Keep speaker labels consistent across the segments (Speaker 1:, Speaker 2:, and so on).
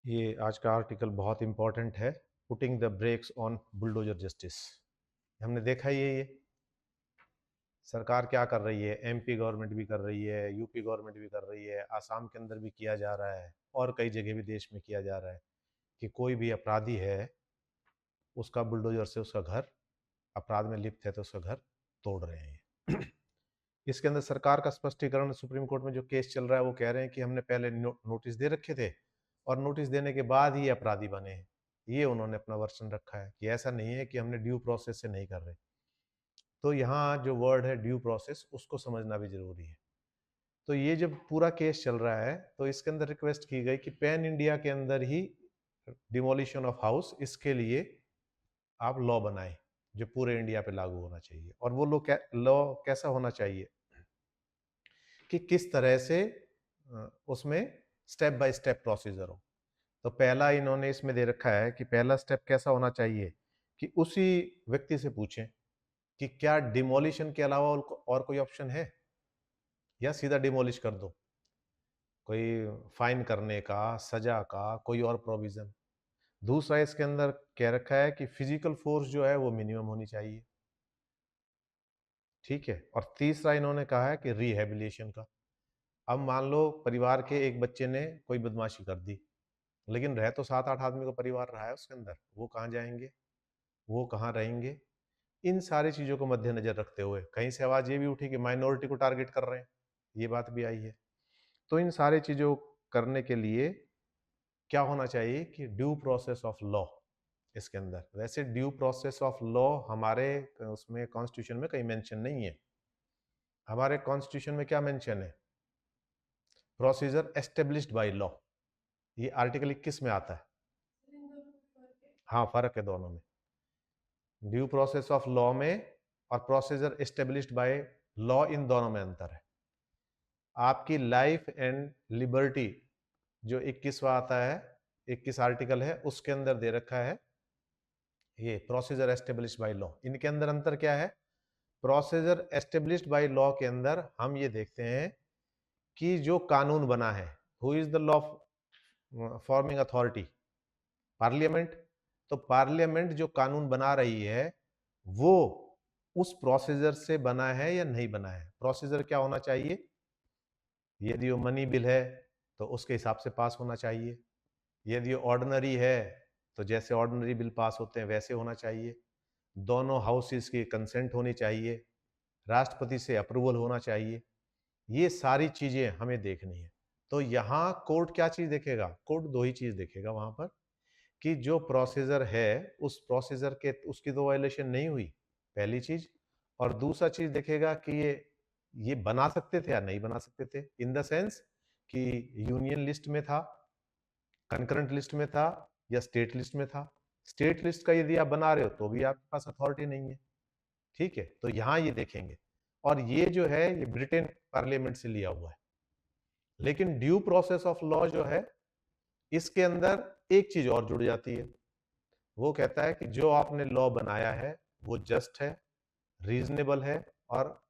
Speaker 1: ये आज का आर्टिकल बहुत इंपॉर्टेंट है। Putting the breaks on bulldozer justice. हमने देखा ही है ये सरकार क्या कर रही है। एमपी गवर्नमेंट भी कर रही है, यूपी गवर्नमेंट भी कर रही है, आसाम के अंदर भी किया जा रहा है और कई जगह भी देश में किया जा रहा है कि कोई भी अपराधी है उसका बुलडोजर से उसका घर, अपराध में लिप्त है तो उसका घर तोड़ रहे हैं। इसके अंदर सरकार का स्पष्टीकरण, सुप्रीम कोर्ट में जो केस चल रहा है वो कह रहे हैं कि हमने पहले नोटिस दे रखे थे और नोटिस देने के बाद ही अपराधी बने हैं। ये उन्होंने अपना वर्षन रखा है कि ऐसा नहीं है कि हमने ड्यू प्रोसेस से नहीं कर रहे। तो यहाँ जो वर्ड है ड्यू प्रोसेस, उसको समझना भी जरूरी है। तो ये जब पूरा केस चल रहा है तो इसके अंदर रिक्वेस्ट की गई कि पैन इंडिया के अंदर ही डिमोलिशन ऑफ हाउस, इसके लिए आप लॉ बनाएं जो पूरे इंडिया पे लागू होना चाहिए। और वो लॉ कैसा होना चाहिए कि किस तरह से उसमें स्टेप बाय स्टेप प्रोसीजर हो। तो पहला इन्होंने इसमें दे रखा है कि पहला स्टेप कैसा होना चाहिए कि उसी व्यक्ति से पूछें कि क्या डिमोलिशन के अलावा और कोई ऑप्शन है या सीधा डिमोलिश कर दो। कोई फाइन करने का, सजा का, कोई और प्रोविजन। दूसरा इसके अंदर कह रखा है कि फिजिकल फोर्स जो है वो मिनिमम होनी चाहिए। ठीक है। और तीसरा इन्होंने कहा है कि रिहेबिलिटेशन का। अब मान लो परिवार के एक बच्चे ने कोई बदमाशी कर दी, लेकिन रह तो 7-8 आदमी का परिवार रहा है उसके अंदर, वो कहाँ जाएंगे, वो कहाँ रहेंगे। इन सारी चीज़ों को मद्देनजर रखते हुए कहीं से आवाज़ ये भी उठी कि माइनॉरिटी को टारगेट कर रहे हैं, ये बात भी आई है। तो इन सारी चीज़ों करने के लिए क्या होना चाहिए कि ड्यू प्रोसेस ऑफ लॉ। इसके अंदर वैसे ड्यू प्रोसेस ऑफ लॉ हमारे उसमें कॉन्स्टिट्यूशन में कहीं मेंशन नहीं है। हमारे कॉन्स्टिट्यूशन में क्या मेंशन है? Procedure established by law. ये आर्टिकल 21 में आता है। हाँ, फर्क है दोनों में। ड्यू प्रोसेस ऑफ लॉ में और प्रोसीजर एस्टेब्लिश्ड बाय लॉ, इन दोनों में अंतर है। आपकी लाइफ एंड लिबर्टी जो 21वां आता है, 21 आर्टिकल है, उसके अंदर दे रखा है ये प्रोसीजर एस्टेब्लिश्ड बाय लॉ। इनके अंदर अंतर क्या है? प्रोसीजर एस्टेब्लिश्ड बाय लॉ के अंदर हम ये देखते हैं कि जो कानून बना है, who is the law forming authority? Parliament. तो पार्लियामेंट जो कानून बना रही है वो उस प्रोसीजर से बना है या नहीं बना है। प्रोसीजर क्या होना चाहिए? यदि वो मनी बिल है तो उसके हिसाब से पास होना चाहिए। यदि ऑर्डिनरी है तो जैसे ऑर्डिनरी बिल पास होते हैं वैसे होना चाहिए। दोनों हाउसेस की कंसेंट होनी चाहिए, राष्ट्रपति से अप्रूवल होना चाहिए। ये सारी चीजें हमें देखनी है। तो यहाँ कोर्ट क्या चीज देखेगा? कोर्ट दो ही चीज देखेगा वहां पर कि जो प्रोसीजर है उस प्रोसीजर के उसकी तो वायलेशन नहीं हुई, पहली चीज। और दूसरा चीज देखेगा कि ये बना सकते थे या नहीं बना सकते थे, इन द सेंस कि यूनियन लिस्ट में था, कंकरेंट लिस्ट में था या स्टेट लिस्ट में था। स्टेट लिस्ट का यदि आप बना रहे हो तो भी आपके पास अथॉरिटी नहीं है। ठीक है। तो यहाँ ये देखेंगे। और ये जो है ये ब्रिटेन पार्लियामेंट से लिया हुआ है। लेकिन ड्यू प्रोसेस ऑफ लॉ जो है इसके अंदर एक चीज और जुड़ जाती है। वो कहता है कि जो आपने लॉ बनाया है वो जस्ट है, रीजनेबल है और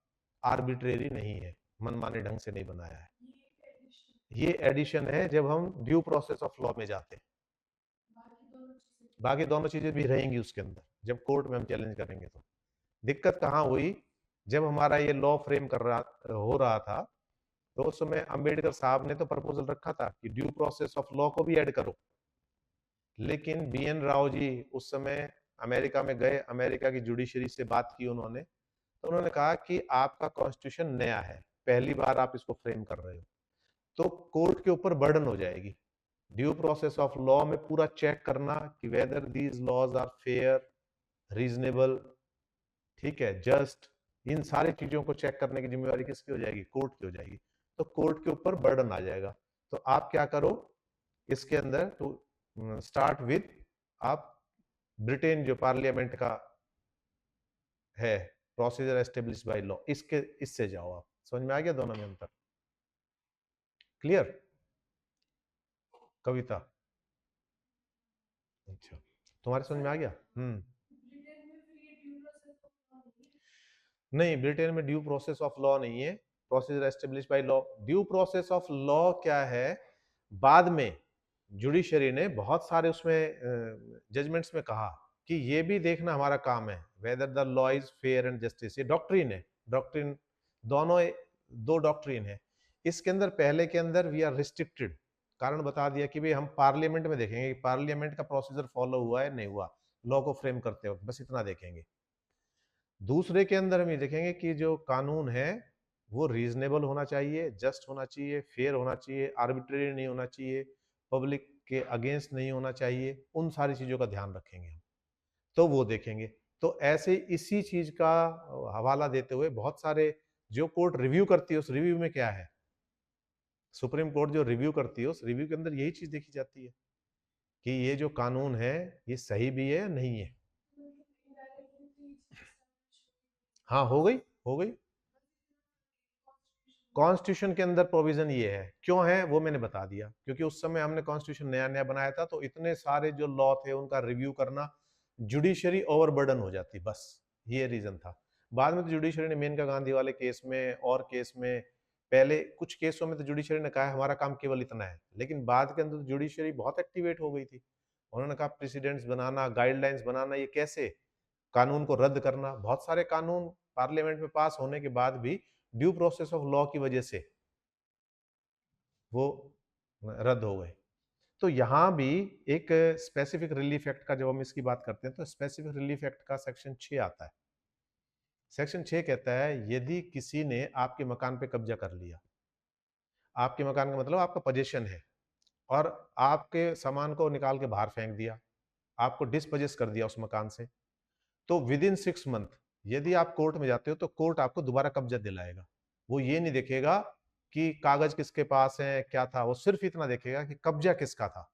Speaker 1: आर्बिट्रेरी नहीं है, मनमाने ढंग से नहीं बनाया है। ये एडिशन है जब हम ड्यू प्रोसेस ऑफ लॉ में जाते हैं। बाकी दोनों चीजें भी रहेंगी उसके अंदर जब कोर्ट में हम चैलेंज करेंगे। तो दिक्कत कहाँ हुई? जब हमारा ये लॉ फ्रेम कर रहा हो रहा था तो उस समय अंबेडकर साहब ने तो प्रपोजल रखा था कि ड्यू प्रोसेस ऑफ लॉ को भी ऐड करो। लेकिन BN राव जी उस समय अमेरिका में गए, अमेरिका की जुडिशरी से बात की उन्होंने, तो उन्होंने कहा कि आपका कॉन्स्टिट्यूशन नया है, पहली बार आप इसको फ्रेम कर रहे हो, तो कोर्ट के ऊपर बर्डन हो जाएगी ड्यू प्रोसेस ऑफ लॉ में पूरा चेक करना कि whether these laws are fair, reasonable, ठीक है, जस्ट। इन सारी चीजों को चेक करने की जिम्मेवारी किसकी हो जाएगी? कोर्ट की हो जाएगी। तो कोर्ट के ऊपर बर्डन आ जाएगा। तो आप क्या करो इसके अंदर, टू स्टार्ट विद, आप ब्रिटेन जो पार्लियामेंट का है प्रोसीजर एस्टेब्लिश बाय लॉ, इससे जाओ। आप समझ में आ गया दोनों में अंतर? क्लियर? कविता, अच्छा, तुम्हारे समझ में आ गया? नहीं, ब्रिटेन में ड्यू प्रोसेस ऑफ लॉ नहीं है, procedure establish by law. Due process of law क्या है? बाद में जुडिशरी ने बहुत सारे उसमें जजमेंट्स में कहा कि ये भी देखना हमारा काम है, whether the law is fair and justice. ये डॉक्ट्रिन है, डॉक्ट्रिन दोनों, दो डॉक्ट्रिन है। इसके अंदर पहले के अंदर वी आर रिस्ट्रिक्टेड, कारण बता दिया कि भाई हम पार्लियामेंट में देखेंगे कि पार्लियामेंट का प्रोसीजर फॉलो हुआ है नहीं हुआ लॉ को फ्रेम करते वक्त, बस इतना देखेंगे। दूसरे के अंदर हम ये देखेंगे कि जो कानून है वो रीजनेबल होना चाहिए, जस्ट होना चाहिए, फेयर होना चाहिए, आर्बिट्रेरी नहीं होना चाहिए, पब्लिक के अगेंस्ट नहीं होना चाहिए, उन सारी चीजों का ध्यान रखेंगे हम, तो वो देखेंगे। तो ऐसे इसी चीज का हवाला देते हुए बहुत सारे जो कोर्ट रिव्यू करती है, उस रिव्यू में क्या है, सुप्रीम कोर्ट जो रिव्यू करती है उस रिव्यू के अंदर यही चीज देखी जाती है कि ये जो कानून है ये सही भी है या नहीं है। हाँ, हो गई, हो गई। कॉन्स्टिट्यूशन के अंदर प्रोविजन ये है, क्यों है वो मैंने बता दिया, क्योंकि उस समय हमने कॉन्स्टिट्यूशन नया नया बनाया था, तो इतने सारे जो लॉ थे उनका रिव्यू करना, जुडिशरी ओवरबर्डन हो जाती, बस ये रीजन था। बाद में तो जुडिशरी ने मेनका गांधी वाले केस में और केस में, पहले कुछ केसों में तो जुडिशरी ने कहा हमारा काम केवल इतना है, लेकिन बाद के अंदर तो जुडिशरी बहुत एक्टिवेट हो गई थी। उन्होंने कहा प्रेसिडेंट्स बनाना, गाइडलाइंस बनाना, ये कैसे कानून को रद्द करना, बहुत सारे कानून पार्लियामेंट में पास होने के बाद भी ड्यू प्रोसेस ऑफ लॉ की वजह से वो रद्द हो गए। तो यहाँ भी एक स्पेसिफिक रिलीफ एक्ट का, जब हम इसकी बात करते हैं तो स्पेसिफिक रिलीफ एक्ट का सेक्शन 6 आता है। सेक्शन 6 कहता है यदि किसी ने आपके मकान पे कब्जा कर लिया, आपके मकान का मतलब आपका पोजीशन है, और आपके सामान को निकाल के बाहर फेंक दिया, आपको डिस्पोजेस कर दिया उस मकान से, तो विद इन 6 मंथ यदि आप कोर्ट में जाते हो तो कोर्ट आपको दोबारा कब्जा दिलाएगा। वो ये नहीं देखेगा कि कागज किसके पास है क्या था, वो सिर्फ इतना देखेगा कि कब्जा किसका था,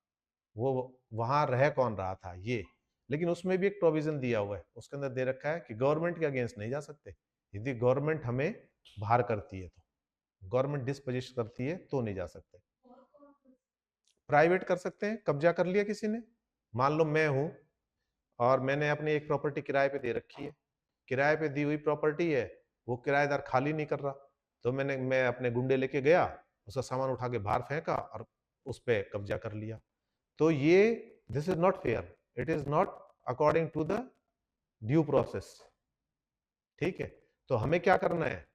Speaker 1: वो वहां रह कौन रहा था ये। लेकिन उसमें भी एक प्रोविजन दिया हुआ है, उसके अंदर दे रखा है कि गवर्नमेंट के अगेंस्ट नहीं जा सकते, यदि गवर्नमेंट हमें बाहर करती है, तो गवर्नमेंट डिस्पोजिशन करती है तो नहीं जा सकते। प्राइवेट कर सकते हैं, कब्जा कर लिया किसी ने, मान लो मैं हूं और मैंने अपनी एक प्रॉपर्टी किराए पे दे रखी है, किराए पे दी हुई प्रॉपर्टी है, वो किराएदार खाली नहीं कर रहा, तो मैं अपने गुंडे लेके गया, उसका सामान उठा के बाहर फेंका और उस पर कब्जा कर लिया। तो ये this is not fair, it is not according to the due process. ठीक है, तो हमें क्या करना है,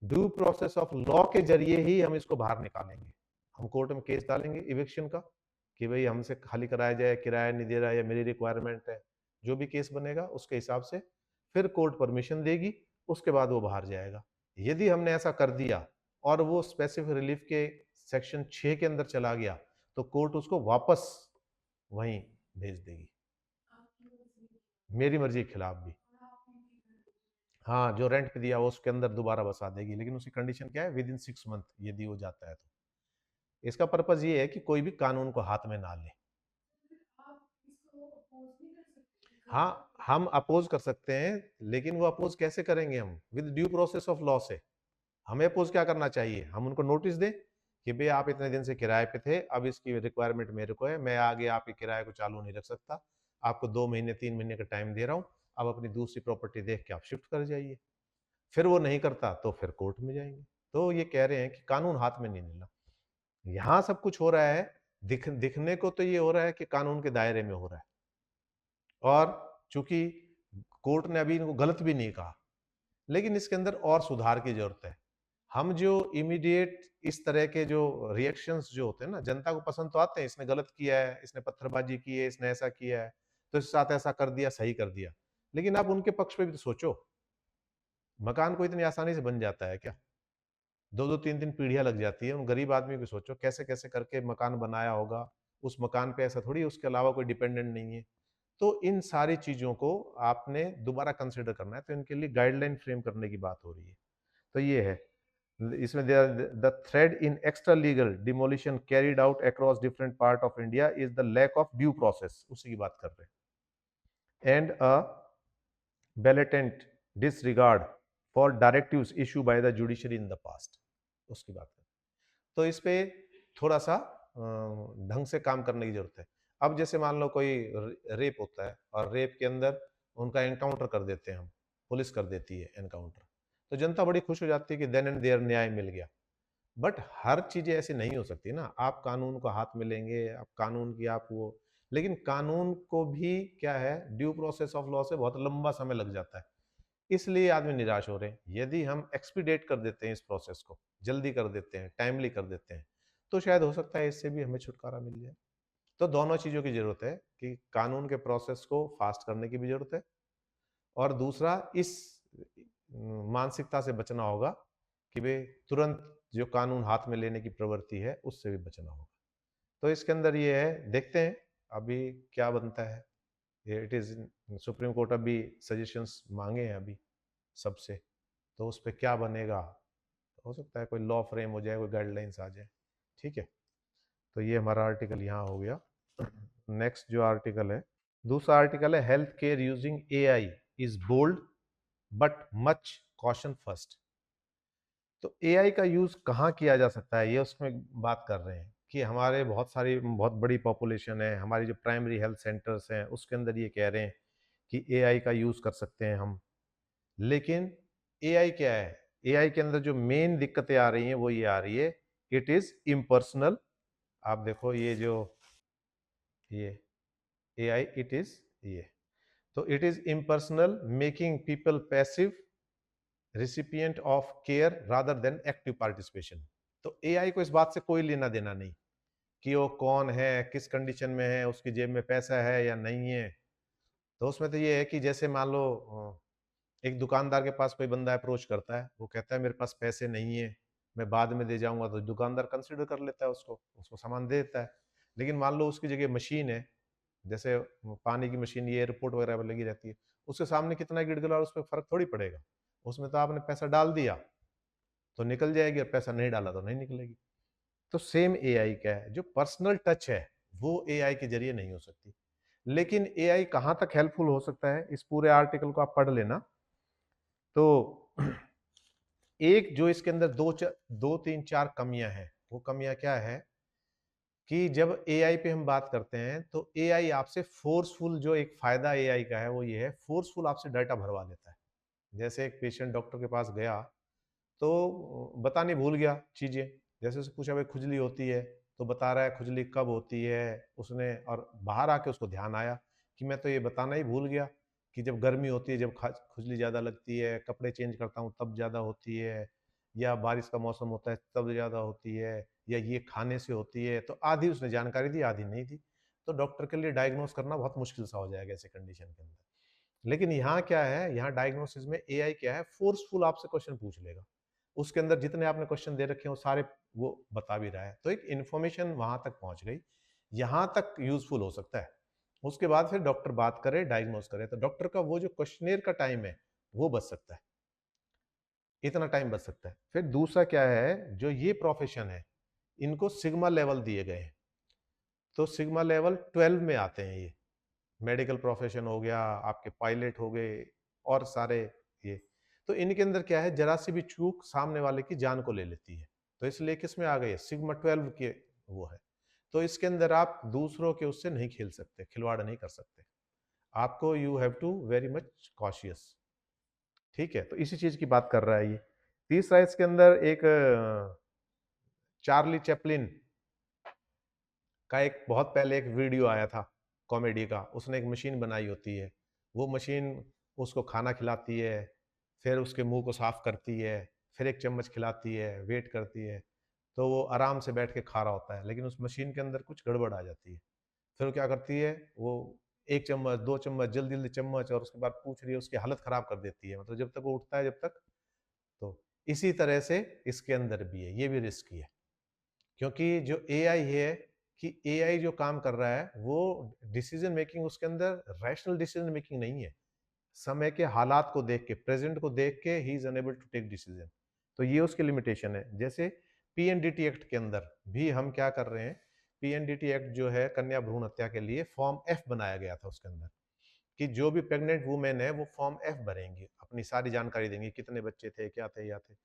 Speaker 1: ड्यू प्रोसेस ऑफ लॉ के जरिए ही हम इसको बाहर निकालेंगे। हम कोर्ट में केस डालेंगे इविक्शन का कि भाई हमसे खाली कराया जाए, किराया नहीं दे रहा है या मेरी रिक्वायरमेंट है, जो भी केस बनेगा उसके हिसाब से फिर कोर्ट परमिशन देगी, उसके बाद वो बाहर जाएगा। यदि हमने ऐसा कर दिया और वो स्पेसिफिक रिलीफ के सेक्शन 6 के अंदर चला गया, तो कोर्ट उसको वापस वहीं भेज देगी, मेरी मर्जी के खिलाफ भी। हाँ, जो रेंट पे दिया वो उसके अंदर दोबारा बसा देगी, लेकिन उसकी कंडीशन क्या है, विद इन 6 मंथ यदि वो जाता है तो। इसका पर्पज ये है कि कोई भी कानून को हाथ में ना ले। हाँ, हम अपोज कर सकते हैं, लेकिन वो अपोज कैसे करेंगे हम, with due process of law से। हमें अपोज क्या करना चाहिए, हम उनको नोटिस दें कि भाई आप इतने दिन से किराए पे थे, अब इसकी रिक्वायरमेंट मेरे को है, मैं आगे आपके किराए को चालू नहीं रख सकता, आपको 2 महीने 3 महीने का टाइम दे रहा हूँ, अब अपनी दूसरी प्रॉपर्टी देख के आप शिफ्ट कर जाइए। फिर वो नहीं करता तो फिर कोर्ट में जाएंगे। तो ये कह रहे हैं कि कानून हाथ में नहीं लेना। यहाँ सब कुछ हो रहा है, दिखने को तो ये हो रहा है कि कानून के दायरे में हो रहा है, और चूंकि कोर्ट ने अभी इनको गलत भी नहीं कहा, लेकिन इसके अंदर और सुधार की जरूरत है। हम जो इमीडिएट इस तरह के जो रिएक्शंस जो होते हैं ना, जनता को पसंद तो आते हैं, इसने गलत किया है, इसने पत्थरबाजी की है, इसने ऐसा किया है, तो इसके साथ ऐसा कर दिया, सही कर दिया। लेकिन आप उनके पक्ष पे भी तो सोचो, मकान को इतनी आसानी से बन जाता है क्या, 2-2 3-3 पीढ़ियां लग जाती है। उन गरीब आदमी को सोचो कैसे कैसे करके मकान बनाया होगा, उस मकान पे ऐसा थोड़ी उसके अलावा कोई डिपेंडेंट नहीं है। तो इन सारी चीजों को आपने दोबारा कंसिडर करना है, तो इनके लिए गाइडलाइन फ्रेम करने की बात हो रही है। तो ये है, इसमें the thread in extra legal demolition carried out across different part of India is the lack of due process, उसी की बात कर रहे हैं, and a blatant disregard for directives issued by the judiciary in the past, उसकी बात करें तो इस पे थोड़ा सा ढंग से काम करने की जरूरत है। अब जैसे मान लो कोई रेप होता है और रेप के अंदर उनका एनकाउंटर कर देते हैं हम, पुलिस कर देती है एनकाउंटर, तो जनता बड़ी खुश हो जाती है कि देन एंड देयर न्याय मिल गया। बट हर चीजें ऐसी नहीं हो सकती ना, आप कानून को हाथ में लेंगे, आप कानून की आप वो, लेकिन कानून को भी क्या है, ड्यू प्रोसेस ऑफ लॉ से बहुत लंबा समय लग जाता है, इसलिए आदमी निराश हो रहे हैं। यदि हम एक्सपीडेट कर देते हैं इस प्रोसेस को, जल्दी कर देते हैं, टाइमली कर देते हैं, तो शायद हो सकता है इससे भी हमें छुटकारा मिल जाए। तो दोनों चीजों की जरूरत है कि कानून के प्रोसेस को फास्ट करने की भी जरूरत है, और दूसरा इस मानसिकता से बचना होगा कि वे तुरंत जो कानून हाथ में लेने की प्रवृत्ति है उससे भी बचना होगा। तो इसके अंदर ये है, देखते हैं अभी क्या बनता है। ये इट इज, सुप्रीम कोर्ट अभी सजेशंस मांगे हैं अभी सबसे, तो उस पर क्या बनेगा, हो सकता है कोई लॉ फ्रेम हो जाए, कोई गाइडलाइंस आ जाए। ठीक है, तो ये हमारा आर्टिकल यहाँ हो गया। नेक्स्ट जो आर्टिकल है, दूसरा आर्टिकल है health care using AI is bold but much caution first. तो एआई का यूज कहाँ किया जा सकता है, ये उसमें बात कर रहे हैं कि हमारे बहुत बड़ी पॉपुलेशन है, हमारी जो प्राइमरी हेल्थ सेंटर्स हैं उसके अंदर ये कह रहे हैं कि एआई का यूज कर सकते हैं हम। लेकिन एआई क्या है, एआई के अंदर जो मेन दिक्कतें आ रही हैं वो ये आ रही है, इट इज इम्पर्सनल। आप देखो ये जो ये एआई इट इज ये, तो it is impersonal making people passive recipient of care rather than active participation. तो एआई को इस बात से कोई लेना देना नहीं कि वो कौन है, किस कंडीशन में है, उसकी जेब में पैसा है या नहीं है। तो उसमें तो ये है कि जैसे मान लो एक दुकानदार के पास कोई बंदा अप्रोच करता है, वो कहता है मेरे पास पैसे नहीं है, मैं बाद में दे जाऊंगा, तो दुकानदार कंसिडर कर लेता है उसको, उसको सामान दे देता है। लेकिन मान लो उसकी जगह मशीन है, जैसे पानी की मशीन, ये एयरपोर्ट वगैरह पर लगी रहती है, उसके सामने कितना गिड़गिड़ा, उस पर फर्क थोड़ी पड़ेगा। उसमें तो आपने पैसा डाल दिया तो निकल जाएगी, और पैसा नहीं डाला तो नहीं निकलेगी। तो सेम एआई क्या है, जो पर्सनल टच है वो एआई के जरिए नहीं हो सकती। लेकिन एआई कहां तक हेल्पफुल हो सकता है, इस पूरे आर्टिकल को आप पढ़ लेना। तो एक जो इसके अंदर दो तीन चार कमियां हैं, वो कमियां क्या है कि जब एआई पे हम बात करते हैं तो एआई आपसे फोर्सफुल, जो एक फायदा एआई का है वो ये है, फोर्सफुल आपसे डाटा भरवा लेता है। जैसे एक पेशेंट डॉक्टर के पास गया तो बताने भूल गया चीजें, जैसे उससे पूछा भाई खुजली होती है, तो बता रहा है खुजली कब होती है उसने, और बाहर आके उसको ध्यान आया कि मैं तो ये बताना ही भूल गया कि जब गर्मी होती है, जब खुजली ज्यादा लगती है, कपड़े चेंज करता हूँ तब ज्यादा होती है, या बारिश का मौसम होता है तब ज्यादा होती है, या ये खाने से होती है। तो आधी उसने जानकारी दी, आधी नहीं दी। तो डॉक्टर के लिए डायग्नोस करना बहुत मुश्किल सा हो जाएगा ऐसे कंडीशन के अंदर। लेकिन यहाँ क्या है, यहाँ डायग्नोसिस में एआई क्या है, फोर्सफुल आपसे क्वेश्चन पूछ लेगा, उसके अंदर जितने आपने क्वेश्चन दे रखे हैं वो सारे वो बता भी रहा है, तो एक इन्फॉर्मेशन वहां तक पहुंच गई, यहां तक यूजफुल हो सकता है। उसके बाद फिर डॉक्टर बात करे, डायग्नोस करे, तो डॉक्टर का वो जो क्वेश्चनेयर का टाइम है वो बच सकता है, इतना टाइम बच सकता है। फिर दूसरा क्या है, जो ये प्रोफेशन है इनको सिग्मा लेवल दिए गए हैं, तो सिग्मा लेवल 12 में आते हैं ये। मेडिकल प्रोफेशन हो गया, आपके पायलट हो गए, और सारे ये, तो इनके अंदर क्या है, जरा सी भी चूक सामने वाले की जान को ले लेती है। तो इसलिए किस में आ गए, सिग्मा 12 के वो है। तो इसके अंदर आप दूसरों के उससे नहीं खेल सकते, खिलवाड़ नहीं कर सकते, आपको you have to very much cautious. ठीक है, तो इसी चीज की बात कर रहा है ये। तीसरा इसके अंदर एक चार्ली चैपलिन का एक बहुत पहले एक वीडियो आया था कॉमेडी का, उसने एक मशीन बनाई होती है, वो मशीन उसको खाना खिलाती है, फिर उसके मुंह को साफ करती है, फिर एक चम्मच खिलाती है, वेट करती है, तो वो आराम से बैठ के खा रहा होता है, लेकिन उस मशीन के अंदर कुछ गड़बड़ आ जाती है। फिर वो क्या करती है, वो एक चम्मच, दो चम्मच, जल्दी जल्दी चम्मच, और उसके बाद पूछ रही है, उसकी हालत खराब कर देती है, मतलब जब तक वो उठता है जब तक। तो इसी तरह से इसके अंदर भी है, ये भी रिस्की है, क्योंकि जो एआई है, कि एआई जो काम कर रहा है वो डिसीजन मेकिंग, उसके अंदर रैशनल डिसीजन मेकिंग नहीं है, समय के हालात को देख के, प्रेजेंट को देख के ही is unable to take decision. तो ये उसकी लिमिटेशन है। जैसे पीएनडीटी एक्ट के अंदर भी हम क्या कर रहे हैं, पीएनडीटी एक्ट जो है कन्या भ्रूण हत्या के लिए फॉर्म एफ बनाया गया था उसके अंदर, कि जो भी प्रेग्नेंट वुमेन है वो फॉर्म एफ भरेंगी, अपनी सारी जानकारी देंगी, कितने बच्चे थे, क्या थे, या थे।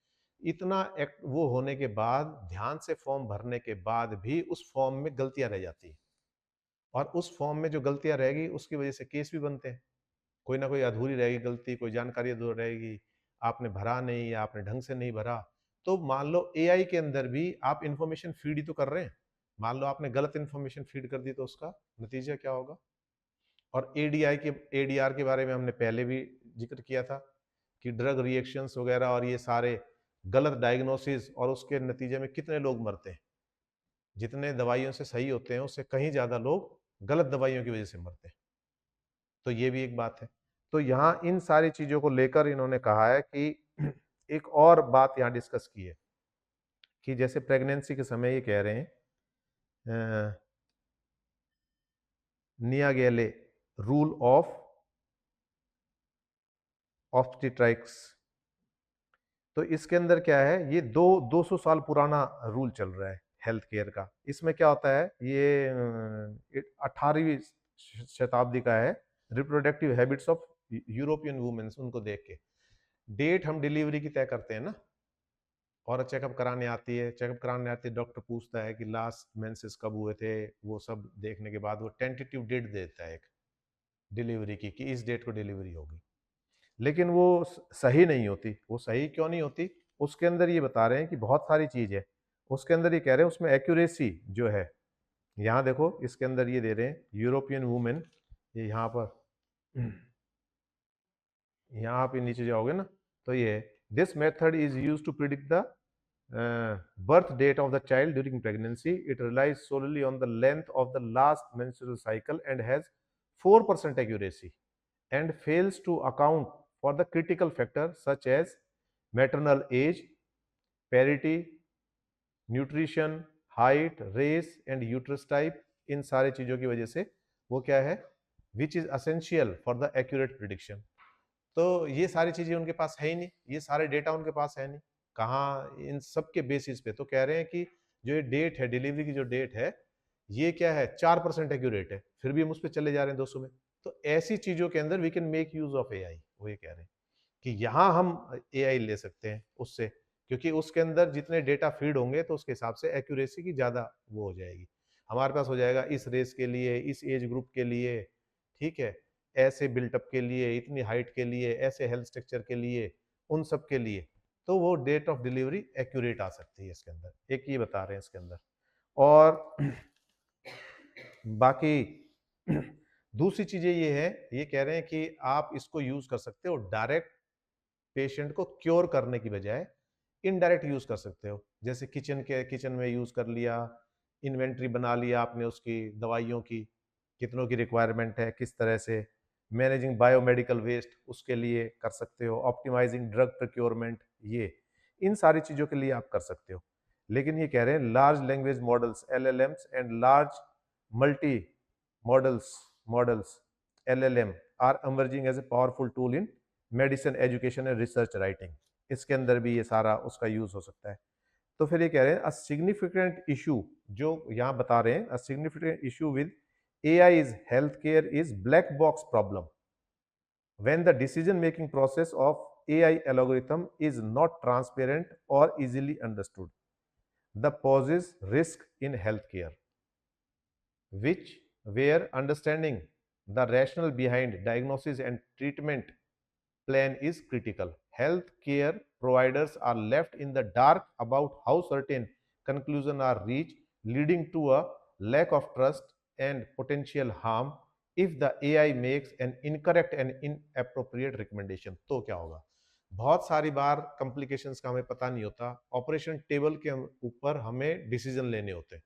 Speaker 1: इतना एक्ट वो होने के बाद, ध्यान से फॉर्म भरने के बाद भी उस फॉर्म में गलतियां रह जाती है, और उस फॉर्म में जो गलतियां रहेगी उसकी वजह से केस भी बनते हैं। कोई ना कोई अधूरी रहेगी गलती, कोई जानकारी अधूरी रहेगी, आपने भरा नहीं या आपने ढंग से नहीं भरा, तो मान लो एआई के अंदर भी आप इंफॉर्मेशन फीड ही तो कर रहे हैं। मान लो आपने गलत इंफॉर्मेशन फीड कर दी तो उसका नतीजा क्या होगा। और एडीआर के बारे में हमने पहले भी जिक्र किया था कि ड्रग रिएक्शंस वगैरह और ये सारे गलत डायग्नोसिस और उसके नतीजे में कितने लोग मरते हैं। जितने दवाइयों से सही होते हैं उससे कहीं ज्यादा लोग गलत दवाइयों की वजह से मरते हैं। तो ये भी एक बात है। तो यहाँ इन सारी चीजों को लेकर इन्होंने कहा है कि एक और बात यहाँ डिस्कस की है कि जैसे प्रेगनेंसी के समय ये कह रहे हैं नियागेले रूल ऑफ ऑब्स्टेट्रिक्स। तो इसके अंदर क्या है, ये 200 साल पुराना रूल चल रहा है हेल्थ केयर का। इसमें क्या होता है, ये 18वीं शताब्दी का है। Reproductive habits of European womens, उनको देख के डेट हम डिलीवरी की तय करते हैं ना। औरत चेकअप कराने आती है, डॉक्टर पूछता है कि लास्ट मेंसेस कब हुए थे, वो सब देखने के बाद वो टेंटेटिव डेट देता है एक डिलीवरी की कि इस डेट को डिलीवरी होगी। लेकिन वो सही नहीं होती। वो सही क्यों नहीं होती, उसके अंदर ये बता रहे हैं कि बहुत सारी चीज है उसके अंदर। ये कह रहे हैं उसमें एक्यूरेसी जो है, यहाँ देखो इसके अंदर ये दे रहे हैं यूरोपियन वुमेन, ये यहाँ पर यहाँ पे नीचे जाओगे ना तो ये this method is use to predict the birth date of the child during pregnancy. It relies solely on the length of the last menstrual cycle and has 4% accuracy and fails to account for the critical factors such as maternal age, parity, nutrition, height, race and uterus type. इन सारे चीजों की वजह से वो क्या है, which is essential for the accurate prediction. तो ये सारी चीजें उनके पास है ही नहीं, ये सारे डेटा उनके पास है नहीं। कहाँ इन सब के बेसिस पे तो कह रहे हैं कि जो ये डेट है, डिलीवरी की जो डेट है, ये क्या है 4% एक्यूरेट है, फिर भी हम उस पर चले जा रहे हैं 200 में। तो ऐसी चीजों के अंदर we can make use of AI. वो ये कह रहे हैं कि यहाँ हम एआई ले सकते हैं उससे, क्योंकि उसके अंदर जितने डेटा फीड होंगे तो उसके हिसाब से एक्यूरेसी की ज्यादा वो हो जाएगी। हमारे पास हो जाएगा इस रेस के लिए, इस एज ग्रुप के लिए, ठीक है, ऐसे बिल्टअप के लिए, इतनी हाइट के लिए, ऐसे हेल्थ स्ट्रक्चर के लिए, उन सब के लिए। तो वो डेट ऑफ डिलीवरी एक्यूरेट आ सकती है इसके अंदर। एक ये बता रहे हैं इसके अंदर। और बाकी दूसरी चीजें ये है, ये कह रहे हैं कि आप इसको यूज कर सकते हो डायरेक्ट पेशेंट को क्योर करने की बजाय इनडायरेक्ट यूज कर सकते हो। जैसे किचन में यूज कर लिया, इन्वेंट्री बना लिया आपने उसकी दवाइयों की, कितनों की रिक्वायरमेंट है, किस तरह से मैनेजिंग बायोमेडिकल वेस्ट, उसके लिए कर सकते हो। ऑप्टिमाइजिंग ड्रग प्रोक्योरमेंट, ये इन सारी चीजों के लिए आप कर सकते हो। लेकिन ये कह रहे हैं large language models LLMs and large multi models LLM are emerging as a powerful tool in medicine, education and research writing. इसके अंदर भी ये सारा उसका यूज हो सकता है। तो फिर ये कह रहे हैं अ सिग्निफिकेंट इशू, जो यहाँ बता रहे हैं, a significant issue with AI is healthcare is black box problem. When the decision making process of AI algorithm is not transparent or easily understood, the poses risk in healthcare, which where understanding the rationale behind diagnosis and treatment plan is critical. Healthcare providers are left in the dark about how certain conclusions are reached, leading to a lack of trust and potential harm if the AI makes an incorrect and inappropriate recommendation। तो क्या होगा, बहुत सारी बार complications का हमें पता नहीं होता, ऑपरेशन टेबल के ऊपर हमें डिसीजन लेने होते हैं।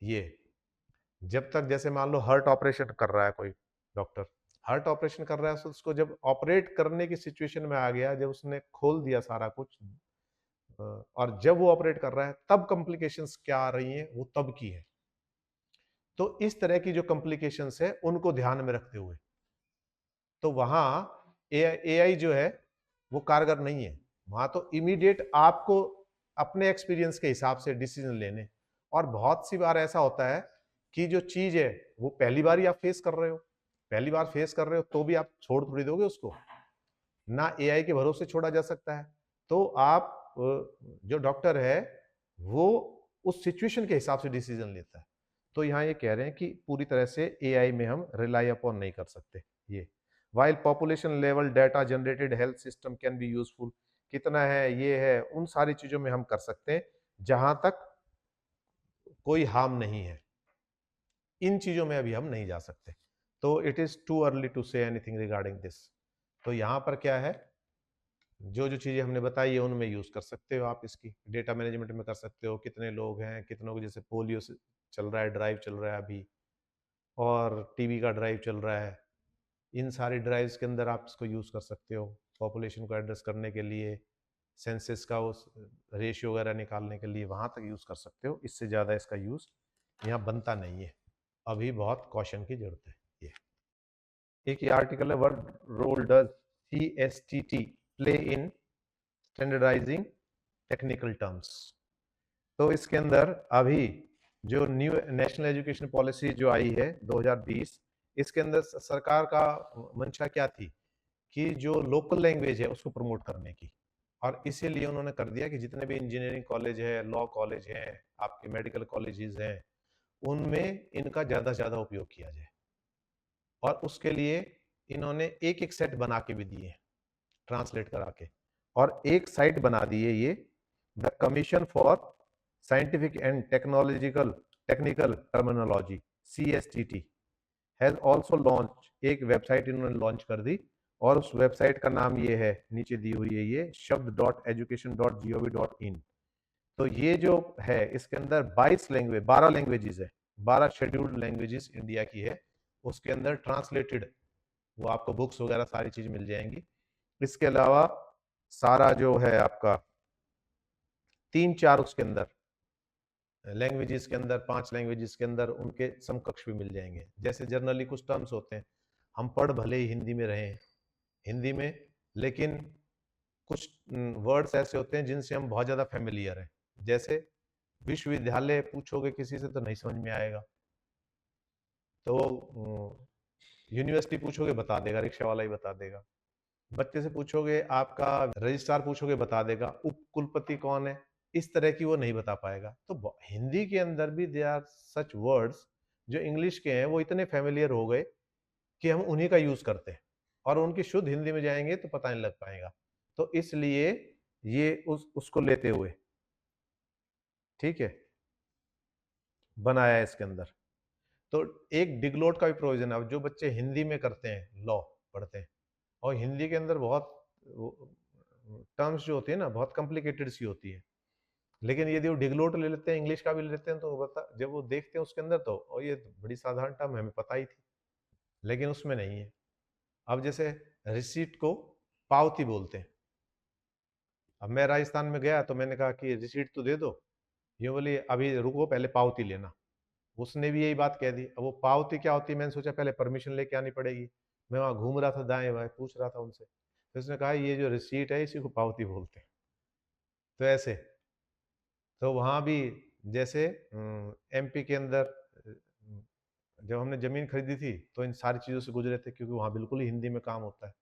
Speaker 1: ये जब तक, जैसे मान लो हार्ट ऑपरेशन कर रहा है कोई डॉक्टर, हार्ट ऑपरेशन कर रहा है, तो उसको जब ऑपरेट करने की सिचुएशन में आ गया, जब उसने खोल दिया सारा कुछ, और जब वो ऑपरेट कर रहा है तब कॉम्प्लिकेशंस क्या आ रही हैं वो तब की है। तो इस तरह की जो कॉम्प्लिकेशंस है उनको ध्यान में रखते हुए तो वहां एआई जो है वो कारगर नहीं है। वहां तो इमीडिएट आपको अपने एक्सपीरियंस के हिसाब से डिसीजन लेने, और बहुत सी बार ऐसा होता है कि जो चीज है वो पहली बार ही आप फेस कर रहे हो, पहली बार फेस कर रहे हो तो भी आप छोड़ थोड़ी दोगे उसको, ना एआई के भरोसे छोड़ा जा सकता है। तो आप जो डॉक्टर है वो उस सिचुएशन के हिसाब से डिसीजन लेता है। तो यहाँ ये कह रहे हैं कि पूरी तरह से एआई में हम रिलाई अपॉन नहीं कर सकते। ये while population level data generated health system can be useful, कितना है, ये है, उन सारी चीजों में हम कर सकते हैं जहां तक कोई हार्म नहीं है। इन चीजों में अभी हम नहीं जा सकते। तो it is too early to say anything regarding this. तो यहाँ पर क्या है, जो जो चीजें हमने बताई है उनमें यूज कर सकते हो आप, इसकी डेटा मैनेजमेंट में कर सकते हो, कितने लोग हैं, कितनों को, जैसे पोलियो से चल रहा है, ड्राइव चल रहा है अभी, और टीबी का ड्राइव चल रहा है। इन सारी ड्राइव्स के अंदर आप इसको यूज कर सकते हो पॉपुलेशन को एड्रेस करने के लिए, सेंसस का उस रेशियो वगैरह निकालने के लिए, वहां तक यूज कर सकते हो। इससे ज्यादा इसका यूज यहाँ बनता नहीं है, अभी बहुत कॉशन की जरूरत है। ये एक ही आर्टिकल है, what role does CSTT play in standardising technical terms. तो इसके अंदर अभी जो न्यू नेशनल एजुकेशन पॉलिसी जो आई है 2020, इसके अंदर सरकार का मंशा क्या थी कि जो लोकल लैंग्वेज है उसको प्रमोट करने की, और इसीलिए उन्होंने कर दिया कि जितने भी इंजीनियरिंग कॉलेज है, लॉ कॉलेज है, आपके मेडिकल कॉलेजेस हैं, उनमें इनका ज्यादा से ज्यादा उपयोग किया जाए। और उसके लिए इन्होंने एक एक सेट बना के भी दिए, ट्रांसलेट करा के, और एक साइट बना दी है ये, the commission for scientific and technical terminology, CSTT has also launch, एक वेबसाइट इन्होंने लॉन्च कर दी, और उस वेबसाइट का नाम ये है, नीचे दी हुई है ये, shubd.education.gov.in। तो ये जो है इसके अंदर 12 लैंग्वेजेस है, 12 शेड्यूल्ड लैंग्वेजेस इंडिया की है, उसके अंदर ट्रांसलेटेड वो आपको बुक्स वगैरह सारी चीज मिल जाएंगी। इसके अलावा सारा जो है आपका 3-4 उसके अंदर लैंग्वेजेस के अंदर, 5 लैंग्वेजेस के अंदर उनके समकक्ष भी मिल जाएंगे। जैसे जनरली कुछ टर्म्स होते हैं, हम पढ़ भले ही हिंदी में रहे, हिंदी में, लेकिन कुछ वर्ड्स ऐसे होते हैं जिनसे हम बहुत ज्यादा फेमिलियर हैं। जैसे विश्वविद्यालय पूछोगे किसी से तो नहीं समझ में आएगा, तो यूनिवर्सिटी पूछोगे बता देगा, रिक्शा वाला ही बता देगा। बच्चे से पूछोगे, आपका रजिस्ट्रार पूछोगे बता देगा, उप कुलपति कौन है, इस तरह की वो नहीं बता पाएगा। तो हिंदी के अंदर भी दे आर सच वर्ड्स जो इंग्लिश के हैं, वो इतने फेमिलियर हो गए कि हम उन्हीं का यूज करते हैं, और उनकी शुद्ध हिंदी में जाएंगे तो पता नहीं लग पाएगा। तो इसलिए ये उसको लेते हुए, ठीक है, बनाया है इसके अंदर। तो एक डिगलोट का भी प्रोविजन है। अब जो बच्चे हिंदी में करते हैं, लॉ पढ़ते हैं, और हिंदी के अंदर बहुत टर्म्स जो होती है ना, बहुत कॉम्प्लिकेटेड सी होती है, लेकिन यदि वो डिगलोट ले लेते हैं, इंग्लिश का भी ले लेते हैं, तो बता, जब वो देखते हैं उसके अंदर तो और ये तो बड़ी साधारण टर्म है, हमें पता ही थी, लेकिन उसमें नहीं है। अब जैसे रिसीट को पावती बोलते हैं। अब मैं राजस्थान में गया तो मैंने कहा कि रिसीट तो दे दो, ये बोली अभी रुको पहले पावती लेना। उसने भी यही बात कह दी। अब वो पावती क्या होती है, मैंने सोचा पहले परमिशन लेके आनी पड़ेगी। मैं वहां घूम रहा था दाएं बाएं, पूछ रहा था उनसे, तो उसने कहा ये जो रिसीट है इसी को पावती बोलते हैं। तो ऐसे, तो वहां भी जैसे MP के अंदर जब हमने जमीन खरीदी थी तो इन सारी चीजों से गुजरे थे, क्योंकि वहां बिल्कुल ही हिंदी में काम होता है।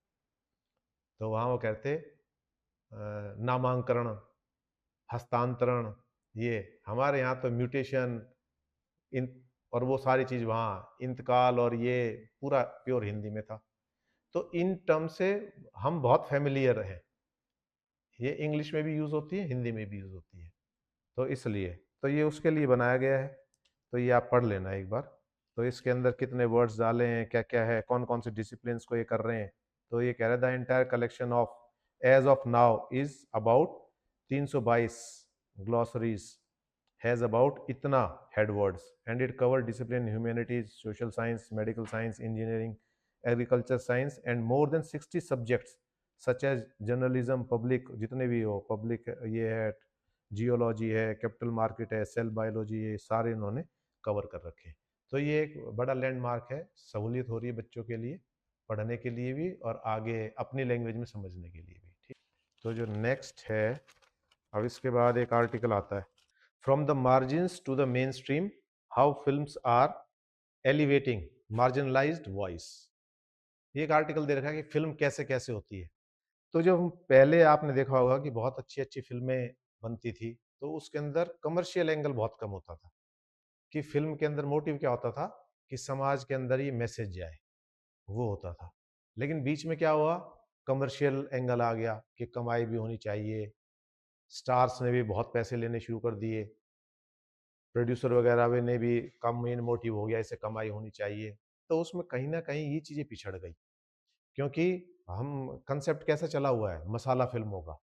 Speaker 1: तो वहां वो कहते नामांकरण, हस्तांतरण, ये हमारे यहाँ तो म्यूटेशन, इन, और वो सारी चीज वहाँ इंतकाल, और ये पूरा प्योर हिंदी में था। तो इन टर्म से हम बहुत फेमिलियर हैं, ये इंग्लिश में भी यूज होती है, हिंदी में भी यूज होती है। तो इसलिए तो ये उसके लिए बनाया गया है। तो ये आप पढ़ लेना एक बार। तो इसके अंदर कितने वर्ड्स डाले हैं, क्या क्या है, कौन कौन से डिसिप्लिन को ये कर रहे हैं। तो ये कह रहा है the entire collection as of now is इज अबाउट 322 ग्लॉसरीज, हैज अबाउट इतना head words, and it cover discipline humanities, social science, medical science, engineering, agriculture science, and more than 60 subjects such as journalism, public जितने भी हो, public ये है, geology है, capital market है, सेल बायोलॉजी, ये सारे इन्होंने कवर कर रखे हैं। तो ये एक बड़ा लैंडमार्क है, सहूलियत हो रही है बच्चों के लिए, पढ़ने के लिए भी, और आगे अपनी लैंग्वेज में समझने के लिए भी। ठीक, तो जो नेक्स्ट है, अब इसके बाद एक आर्टिकल आता है, from the margins to the main stream, how films are elevating marginalised voice. ये एक आर्टिकल दे रखा है कि फिल्म कैसे कैसे होती है। तो जो पहले आपने देखा होगा कि बहुत अच्छी अच्छी फिल्में बनती थी, तो उसके अंदर कमर्शियल एंगल बहुत कम होता था, कि फिल्म के अंदर मोटिव क्या होता था कि समाज के अंदर ये मैसेज जाए, वो होता था। लेकिन बीच में क्या हुआ, कमर्शियल एंगल आ गया कि कमाई भी होनी चाहिए, स्टार्स ने भी बहुत पैसे लेने शुरू कर दिए, प्रोड्यूसर वगैरह भी ने भी कम मेन मोटिव हो गया, इससे कमाई होनी चाहिए। तो उसमें कहीं ना कहीं ये चीज़ें पिछड़ गई, क्योंकि हम कंसेप्ट कैसा चला हुआ है मसाला फिल्मों का,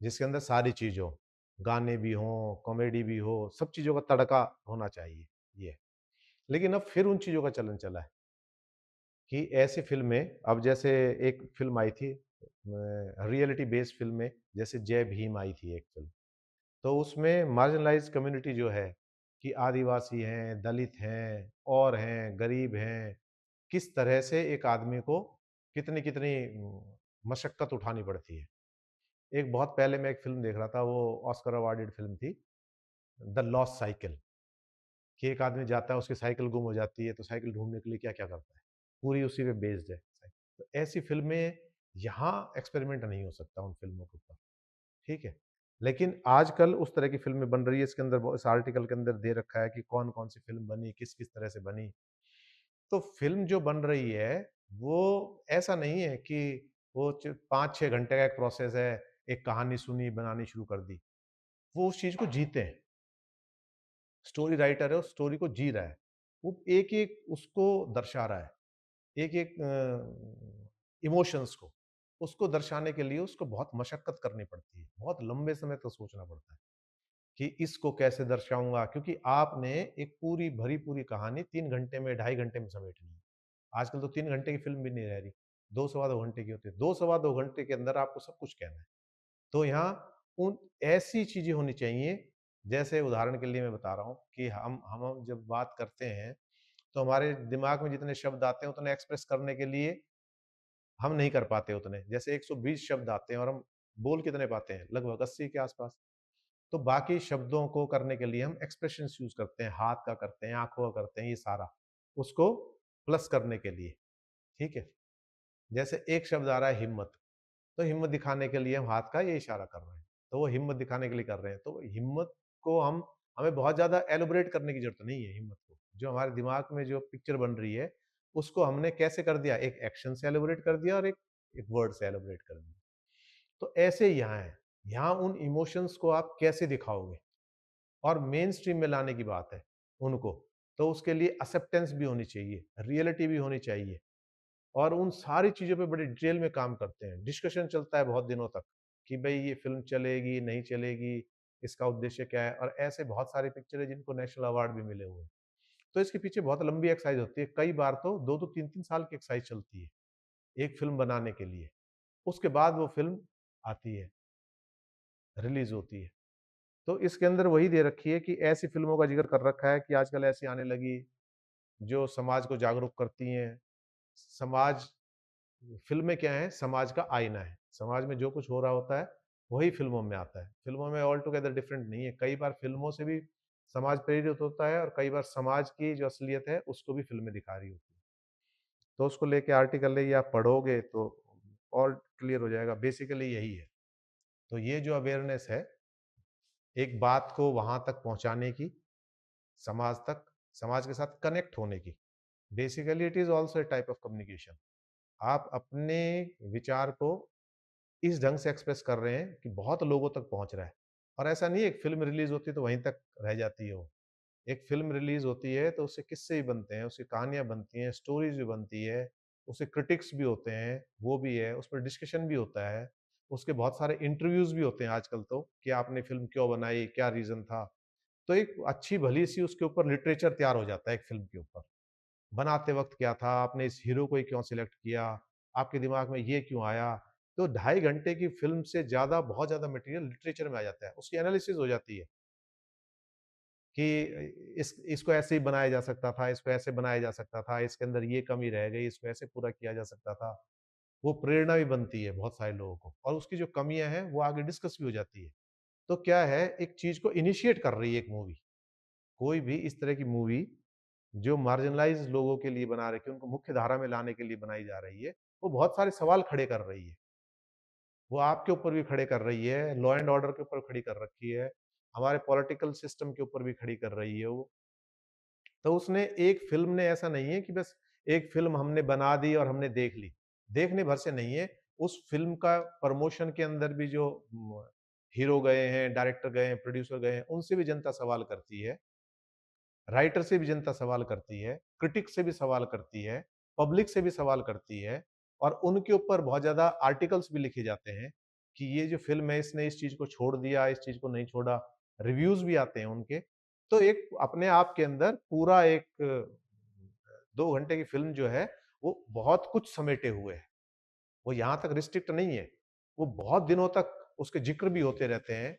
Speaker 1: जिसके अंदर सारी चीज़ हो, गाने भी हों, कॉमेडी भी हो, सब चीज़ों का तड़का होना चाहिए ये। लेकिन अब फिर उन चीज़ों का चलन चला है कि ऐसी फ़िल्में, अब जैसे एक फ़िल्म आई थी रियलिटी बेस्ड फ़िल्में, जैसे जय भीम आई थी एक फ़िल्म। तो उसमें मार्जिनलाइज्ड कम्युनिटी जो है कि आदिवासी हैं, दलित हैं, और हैं, गरीब हैं, किस तरह से एक आदमी को कितनी-कितनी मशक्कत उठानी पड़ती है। एक बहुत पहले मैं एक फ़िल्म देख रहा था, वो ऑस्कर अवॉर्डेड फ़िल्म थी, द लॉस्ट साइकिल, कि एक आदमी जाता है, उसकी साइकिल गुम हो जाती है, तो साइकिल ढूँढने के लिए क्या-क्या करता है। पूरी उसी पे बेस्ड है। तो ऐसी फ़िल्में, यहाँ एक्सपेरिमेंट नहीं हो सकता उन फ़िल्मों के ऊपर, ठीक है? लेकिन आजकल उस तरह की फ़िल्में बन रही है, इसके अंदर इस आर्टिकल के अंदर दे रखा है कि कौन-कौन सी फ़िल्म बनी, किस-किस तरह से बनी। तो फ़िल्म जो बन रही है, वो ऐसा नहीं है कि वो 5-6 घंटे का एक प्रोसेस है, एक कहानी सुनी, बनानी शुरू कर दी। वो उस चीज़ को जीते हैं। स्टोरी राइटर है, उस स्टोरी को जी रहा है। वो एक-एक उसको दर्शा रहा है। एक-एक इमोशंस को, उसको दर्शाने के लिए उसको बहुत मशक्कत करनी पड़ती है। बहुत लंबे समय तक सोचना पड़ता है कि इसको कैसे दर्शाऊँगा, क्योंकि आपने एक पूरी भरी-पूरी कहानी 3 घंटे में, ढाई घंटे में समेटनी है। आजकल तो 3 घंटे की फ़िल्म भी नहीं रह रही। 2 सवा 2 घंटे की होती है। 2 सवा 2 घंटे के अंदर आपको सब कुछ कहना है। तो यहाँ उन ऐसी चीज़ें होनी चाहिए, जैसे उदाहरण के लिए मैं बता रहा हूँ कि हम जब बात करते हैं, तो हमारे दिमाग में जितने शब्द आते हैं, उतने एक्सप्रेस करने के लिए हम नहीं कर पाते उतने। जैसे 120 शब्द आते हैं और हम बोल कितने पाते हैं? लगभग 80 के आसपास। तो बाकी शब्दों को करने के लिए हम एक्सप्रेशंस यूज़ करते हैं, हाथ का करते हैं, आँखों का करते हैं, ये सारा, उसको प्लस करने के लिए, ठीक है? जैसे एक शब्द आ रहा है हिम्मत, तो हिम्मत दिखाने के लिए हम हाथ का ये इशारा कर रहे हैं। तो वो हिम्मत दिखाने के लिए कर रहे हैं। तो हिम्मत को हमें बहुत ज़्यादा एलैबोरेट करने की ज़रूरत नहीं है हिम्मत को। जो हमारे दिमाग में जो पिक्चर बन रही है, उसको हमने कैसे कर दिया? एक एक्शन से एलैबोरेट कर दिया और एक वर्ड से एलैबोरेट कर दिया। तो ऐसे ही यहाँ है। यहाँ उन इमोशंस को आप कैसे दिखाओगे? और मेन स्ट्रीम में लाने की बात है उनको। तो उसके लिए एक्सेप्टेंस भी होनी चाहिए, रियलिटी भी होनी चाहिए, और उन सारी चीज़ों पे बड़े डिटेल में काम करते हैं। डिस्कशन चलता है बहुत दिनों तक कि भई ये फ़िल्म चलेगी, नहीं चलेगी, इसका उद्देश्य क्या है, और ऐसे बहुत सारी पिक्चर है जिनको नेशनल अवार्ड भी मिले हुए हैं। तो इसके पीछे बहुत लंबी एक्सरसाइज़ होती है। कई बार तो 2-2 3-3 साल की एक्सरसाइज़ चलती है, एक फ़िल्म बनाने के लिए। उसके बाद वो फ़िल्म आती है, रिलीज़ होती है। तो इसके अंदर वही दे रखी है कि ऐसी फ़िल्मों का ज़िक्र कर रखा है कि आजकल ऐसी आने लगी, जो समाज को जागरूक करती हैं। समाज फ़िल्में क्या हैं? समाज का आईना है। समाज में जो कुछ हो रहा होता है, वही फ़िल्मों में आता है। फ़िल्मों में ऑल टुगेदर डिफरेंट नहीं है। कई बार फ़िल्मों से भी समाज प्रेरित होता है, और कई बार समाज की जो असलियत है, उसको भी फ़िल्में दिखा रही होती हैं। तो उसको लेके आर्टिकल है, ये आप पढ़ोगे तो और क्लियर हो जाएगा। बेसिकली यही है। तो ये जो अवेयरनेस है, एक बात को वहाँ तक पहुँचाने की, समाज तक, समाज के साथ कनेक्ट होने की। Basically it is also a type of communication. आप अपने विचार को इस ढंग से एक्सप्रेस कर रहे हैं कि बहुत लोगों तक पहुंच रहा है। और ऐसा नहीं है एक फिल्म रिलीज होती है तो वहीं तक रह जाती है वो। एक फिल्म रिलीज होती है तो उससे किस्से भी बनते हैं, उसकी कहानियां बनती हैं, स्टोरीज भी बनती है, उसके क्रिटिक्स भी होते हैं, वो भी है, उस पर डिस्कशन भी होता है, उसके बहुत सारे इंटरव्यूज भी होते हैं आजकल तो, कि आपने फिल्म क्यों बनाई, क्या रीजन था। तो एक अच्छी भली सी उसके ऊपर लिटरेचर तैयार हो जाता है एक फिल्म के ऊपर। बनाते वक़्त क्या था? आपने इस हीरो को ही क्यों सिलेक्ट किया? आपके दिमाग में ये क्यों आया? तो ढाई घंटे की फ़िल्म से ज़्यादा, बहुत ज़्यादा मटेरियल लिटरेचर में आ जाता है। उसकी एनालिसिस हो जाती है कि इसको ऐसे ही बनाया जा सकता था, इसको ऐसे बनाया जा सकता था, इसके अंदर ये कमी रह गई, इसको ऐसे पूरा किया जा सकता था। वो प्रेरणा भी बनती है बहुत सारे लोगों को, और उसकी जो कमियाँ हैं, वो आगे डिस्कस भी हो जाती है। तो क्या है, एक चीज़ को इनिशिएट कर रही है एक मूवी। कोई भी इस तरह की मूवी जो मार्जिनलाइज्ड लोगों के लिए बना रखी है, उनको मुख्य धारा में लाने के लिए बनाई जा रही है, वो बहुत सारे सवाल खड़े कर रही है। वो आपके ऊपर भी खड़े कर रही है, लॉ एंड ऑर्डर के ऊपर खड़ी कर रखी है, हमारे पॉलिटिकल सिस्टम के ऊपर भी खड़ी कर रही है वो। तो उसने एक फ़िल्म ने, ऐसा नहीं है कि बस एक फ़िल्म हमने बना दी और हमने देख ली। देखने भर से नहीं है, उस फ़िल्म का प्रमोशन के अंदर भी जो हीरो गए हैं, डायरेक्टर गए हैं, प्रोड्यूसर गए हैं, उनसे भी जनता सवाल करती है। राइटर से भी जनता सवाल करती है, क्रिटिक से भी सवाल करती है, पब्लिक से भी सवाल करती है और उनके ऊपर बहुत ज़्यादा आर्टिकल्स भी लिखे जाते हैं कि ये जो फ़िल्म है इसने इस चीज़ को छोड़ दिया, इस चीज़ को नहीं छोड़ा, रिव्यूज़ भी आते हैं उनके। तो एक अपने आप के अंदर पूरा एक 2 घंटे की फ़िल्म जो है, वो बहुत कुछ समेटे हुए है। वो यहाँ तक रिस्ट्रिक्ट नहीं है, वो बहुत दिनों तक उसके ज़िक्र भी होते रहते हैं।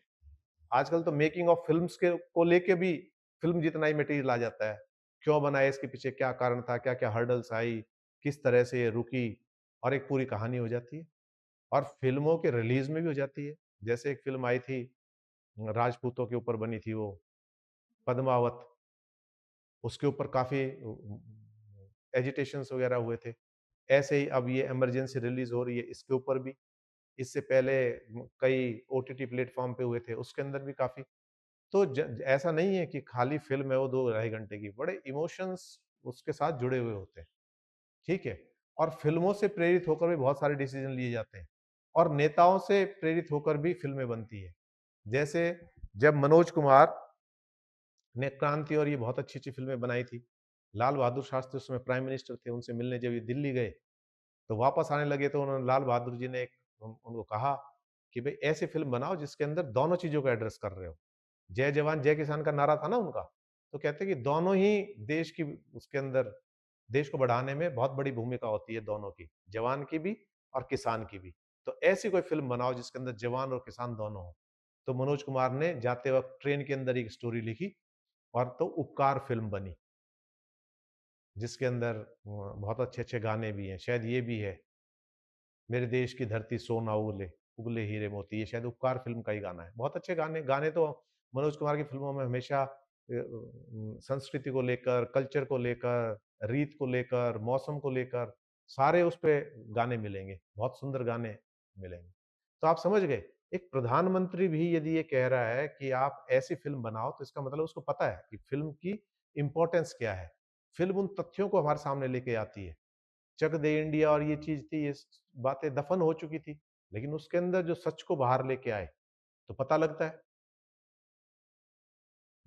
Speaker 1: आजकल तो मेकिंग ऑफ फ़िल्म्स के को लेके भी फ़िल्म जितना ही मटेरियल आ जाता है। क्यों बनाए, इसके पीछे क्या कारण था, क्या-क्या हर्डल्स आई, किस तरह से ये रुकी और एक पूरी कहानी हो जाती है। और फ़िल्मों के रिलीज़ में भी हो जाती है। जैसे एक फ़िल्म आई थी राजपूतों के ऊपर बनी थी वो पद्मावत, उसके ऊपर काफ़ी एजिटेशंस वगैरह हुए थे। ऐसे ही अब ये इमरजेंसी रिलीज़ हो रही है, इसके ऊपर भी। इससे पहले कई ओटीटी प्लेटफ़ॉर्म पे हुए थे, उसके अंदर भी काफ़ी। तो ऐसा नहीं है कि खाली फ़िल्म है वो 2 ढाई घंटे की, बड़े इमोशंस उसके साथ जुड़े हुए होते हैं, ठीक है? और फ़िल्मों से प्रेरित होकर भी बहुत सारे डिसीज़न लिए जाते हैं और नेताओं से प्रेरित होकर भी फ़िल्में बनती हैं। जैसे जब मनोज कुमार ने क्रांति और ये बहुत अच्छी-अच्छी फ़िल्में बनाई थी, लाल बहादुर शास्त्री उस समय प्राइम मिनिस्टर थे, उनसे मिलने जब ये दिल्ली गए, तो वापस आने लगे तो उन्होंने लाल बहादुर जी ने एक उनको कहा कि भई ऐसी फ़िल्म बनाओ जिसके अंदर दोनों चीज़ों को एड्रेस कर रहे हो। जय जवान जय किसान का नारा था ना उनका, तो कहते हैं कि दोनों ही देश की उसके अंदर देश को बढ़ाने में बहुत बड़ी भूमिका होती है दोनों की, जवान की भी और किसान की भी। तो ऐसी कोई फ़िल्म बनाओ जिसके अंदर जवान और किसान दोनों हों। तो मनोज कुमार ने जाते वक़्त ट्रेन के अंदर एक स्टोरी लिखी और तो उपकार फ़िल्म बनी, जिसके अंदर बहुत अच्छे-अच्छे गाने भी हैं। शायद ये भी है, मेरे देश की धरती सोना उगले, उगले हीरे मोती, ये शायद उपकार फ़िल्म का ही गाना है। बहुत अच्छे गाने गाने तो मनोज कुमार की फ़िल्मों में हमेशा संस्कृति को लेकर, कल्चर को लेकर, रीत को लेकर, मौसम को लेकर, सारे उस पे गाने मिलेंगे, बहुत सुंदर गाने मिलेंगे। तो आप समझ गए, एक प्रधानमंत्री भी यदि ये कह रहा है कि आप ऐसी फ़िल्म बनाओ, तो इसका मतलब उसको पता है कि फ़िल्म की इम्पोर्टेंस क्या है। फ़िल्म उन तथ्यों को हमारे सामने लेके आती है। चक दे इंडिया और ये चीज़ थी, ये बातें दफ़न हो चुकी थी। लेकिन उसके अंदर जो सच को बाहर लेके आए, तो पता लगता है।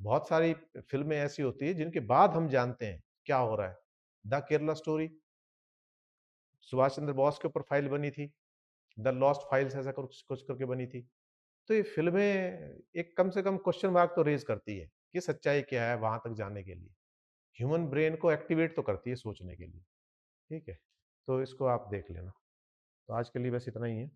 Speaker 1: बहुत सारी फ़िल्में ऐसी होती हैं जिनके बाद हम जानते हैं क्या हो रहा है। द केरला स्टोरी सुभाष चंद्र बोस के ऊपर फाइल बनी थी। द लॉस्ट फाइल्स ऐसा कुछ कुछ करके बनी थी। तो ये फ़िल्में एक कम से कम क्वेश्चन मार्क तो रेज़ करती है कि सच्चाई क्या है वहाँ तक जाने के लिए। ह्यूमन ब्रेन को एक्टिवेट तो करती है सोचने के लिए। ठीक है? तो इसको आप देख लेना। तो आज के लिए बस इतना ही है।